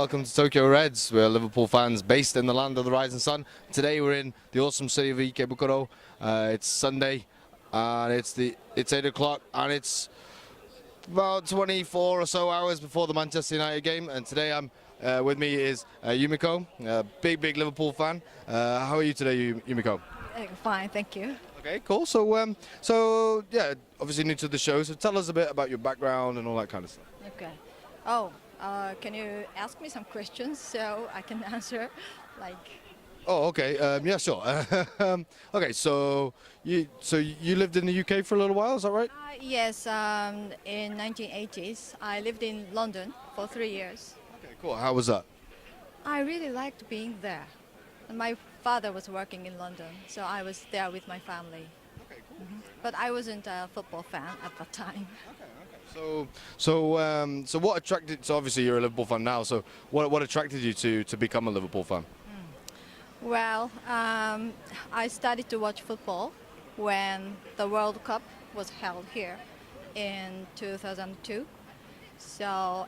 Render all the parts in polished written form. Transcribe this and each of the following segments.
welcome to Tokyo Reds. We're Liverpool fans based in the land of the rising sun. Today we're in the awesome city of Ikebukuro. It's Sunday and it's 8 o'clock and it's about 24 or so hours before the Manchester United game. And today with me is Yumiko, a big Liverpool fan. How are you today, Yumiko? Fine, thank you. Okay, cool. So yeah, obviously new to the show. So tell us a bit about your background and all that kind of stuff. Okay. Can you ask me some questions so I can answer? Oh, okay. Yeah, sure. Okay, so you lived in the UK for a little while, is that right? Yes. In 1980s, I lived in London for 3 years. Okay, cool. How was that? I really liked being there. My father was working in London, so I was there with my family. Okay, cool. But I wasn't a football fan at that time. So what attracted? So obviously you're a Liverpool fan now. So what attracted you to become a Liverpool fan? Well, I started to watch football when the World Cup was held here in 2002.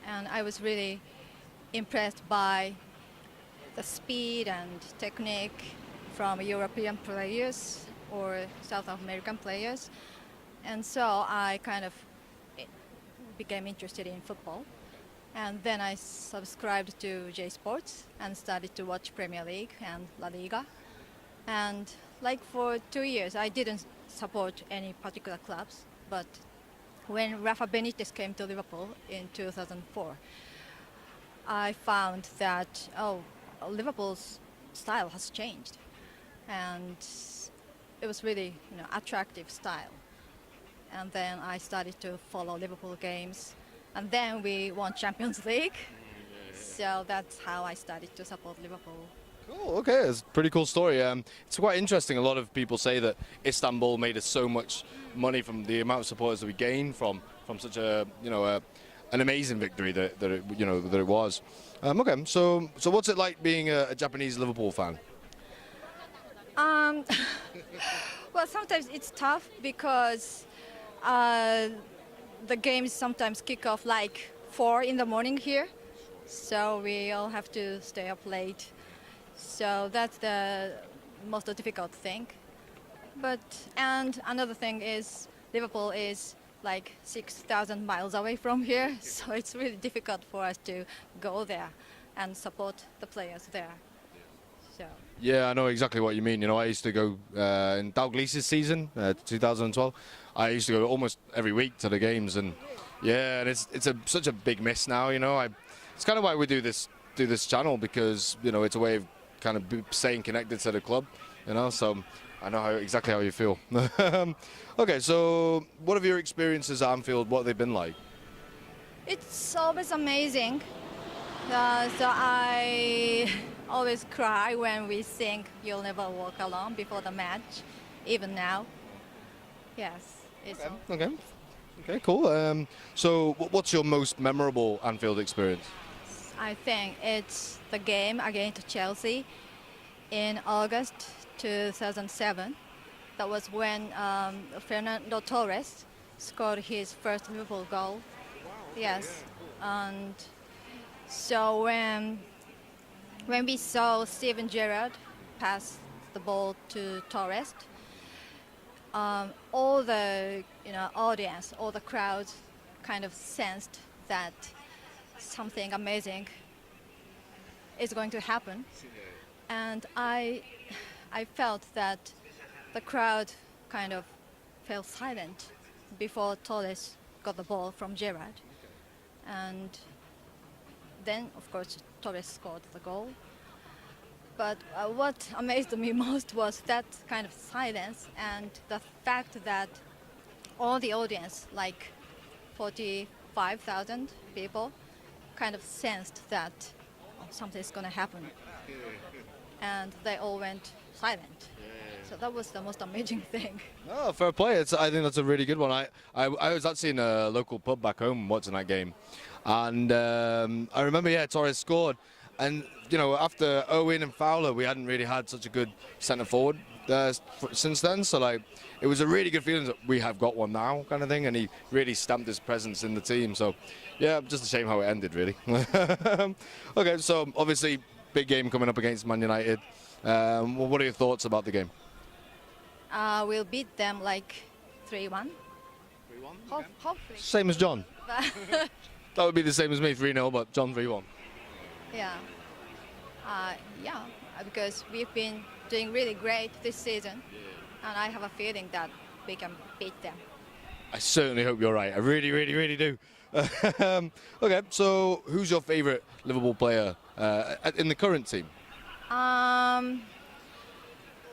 And I was really impressed by the speed and technique from European players or South American players. And so I kind of became interested in football. And then I subscribed to J Sports and started to watch Premier League and La Liga. And for 2 years, I didn't support any particular clubs. But when Rafa Benitez came to Liverpool in 2004, I found that, Liverpool's style has changed. And it was really, attractive style. And then I started to follow Liverpool games. And then we won Champions League. So that's how I started to support Liverpool. Cool. Okay, it's a pretty cool story. It's quite interesting. A lot of people say that Istanbul made us so much money from the amount of supporters that we gained from such an amazing victory that it was. Okay, so what's it like being a Japanese Liverpool fan? Well, sometimes it's tough because the games sometimes kick off 4 in the morning here, so we all have to stay up late. So that's the most difficult thing. And another thing is Liverpool is 6,000 miles away from here, so it's really difficult for us to go there and support the players there. So. Yeah, I know exactly what you mean. I used to go in Dalglish's season, 2012. I used to go almost every week to the games, and yeah, and it's such a big miss now. It's kind of why we do this channel, because it's a way of kind of staying connected to the club. So I know exactly how you feel. Okay, so what have your experiences at Anfield? What have they been like? It's always amazing. So I always cry when we sing "You'll Never Walk Alone" before the match, even now. Yes. Okay, cool. So what's your most memorable Anfield experience? I think it's the game against Chelsea in August 2007. That was when Fernando Torres scored his first Liverpool goal. Yes. And so when we saw Steven Gerrard pass the ball to Torres, all the audience, all the crowds kind of sensed that something amazing is going to happen. And I felt that the crowd kind of fell silent before Torres got the ball from Gerrard. And then, of course, Torres scored the goal. But what amazed me most was that kind of silence and the fact that all the audience, 45,000 people, kind of sensed that something's going to happen. And they all went silent. So that was the most amazing thing. Oh, fair play. I think that's a really good one. I was actually in a local pub back home watching that game. And I remember, Torres scored. And you know, after Owen and Fowler, we hadn't really had such a good centre forward since then. So like, it was a really good feeling that we have got one now, kind of thing. And he really stamped his presence in the team. So yeah, just a shame how it ended, really. Okay, so obviously big game coming up against Man United. What are your thoughts about the game? We'll beat them like 3-1. 3-1. Hopefully. Same as John. That would be the same as me, 3-0, but John 3-1. Yeah. Yeah, because we've been doing really great this season, and I have a feeling that we can beat them. I certainly hope you're right. I really, really, really do. Okay, so who's your favourite Liverpool player in the current team?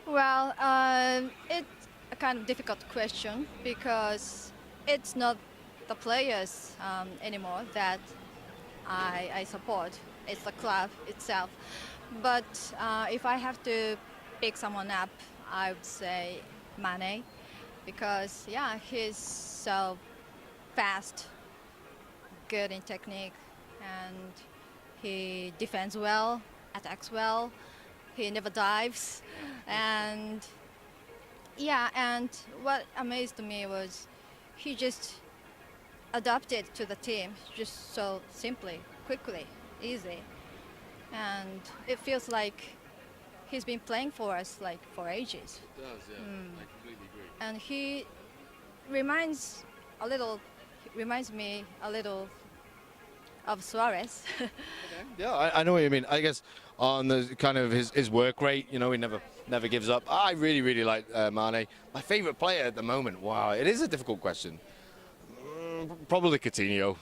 Well, it's a kind of difficult question because it's not the players anymore that I support. It's the club itself. But if I have to pick someone up, I would say Mane, because yeah, he's so fast, good in technique, and he defends well, attacks well. He never dives, and yeah, and what amazed me was he just adapted to the team just so simply, quickly, easy, and it feels like he's been playing for us like for ages. It does, yeah. I completely agree. And he reminds me a little of Suarez. Yeah, I know what you mean. I guess on the kind of his work rate, you know, he never gives up. I really, really like Mane. My favourite player at the moment. Wow, it is a difficult question. Probably Coutinho.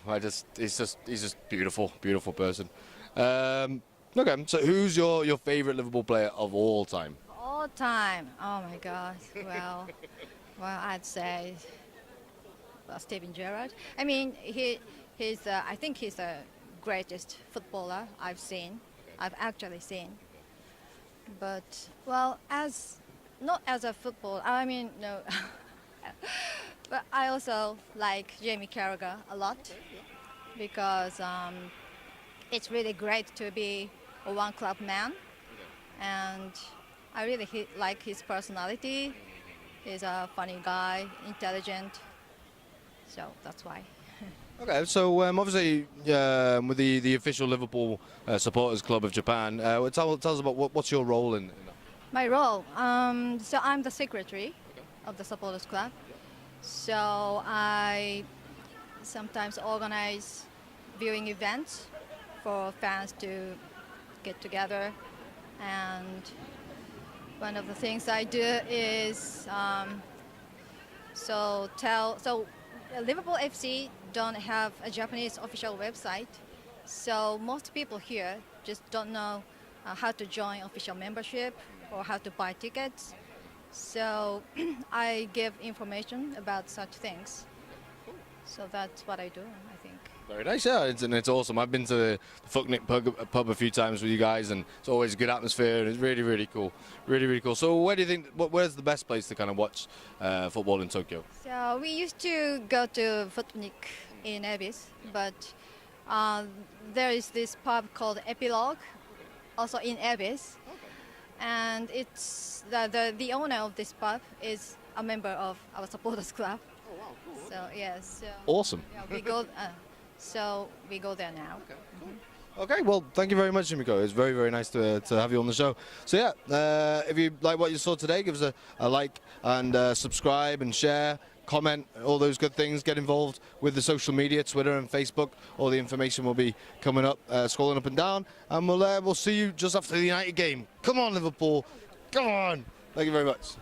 He's just beautiful, beautiful person. Okay, so who's your favourite Liverpool player of all time? All time. Oh my God. Well, I'd say Steven Gerrard. I mean, I think he's the greatest footballer I've actually seen. But well, not as a footballer. I mean, no. But I also like Jamie Carragher a lot because it's really great to be a one-club man, and I really like his personality. He's a funny guy, intelligent, so that's why. Okay, so obviously with the official Liverpool Supporters Club of Japan, tell us about what's your role in that? My role, so I'm the secretary of the Supporters Club. So I sometimes organize viewing events for fans to get together, and one of the things I do is Liverpool FC don't have a Japanese official website, so most people here just don't know how to join official membership or how to buy tickets. So I give information about such things. So that's what I do, I think. Very nice, yeah, it's awesome. I've been to the Fucknick pub a few times with you guys, and it's always a good atmosphere, and it's really, really cool. Really, really cool. So where do you think, where's the best place to kind of watch football in Tokyo? So we used to go to Fucknick in Ebis, but there is this pub called Epilogue, also in Ebis. And it's the owner of this pub is a member of our supporters club. Oh wow, cool. So yes. Yeah, awesome. Yeah, we go. So we go there now. Okay, cool. Okay, well, thank you very much, Yumiko. It's very, very nice to have you on the show. So yeah, if you like what you saw today, give us a like and subscribe and share, comment, all those good things. Get involved with the social media, Twitter and Facebook. All the information will be coming up, scrolling up and down. And we'll see you just after the United game. Come on, Liverpool. Come on. Thank you very much.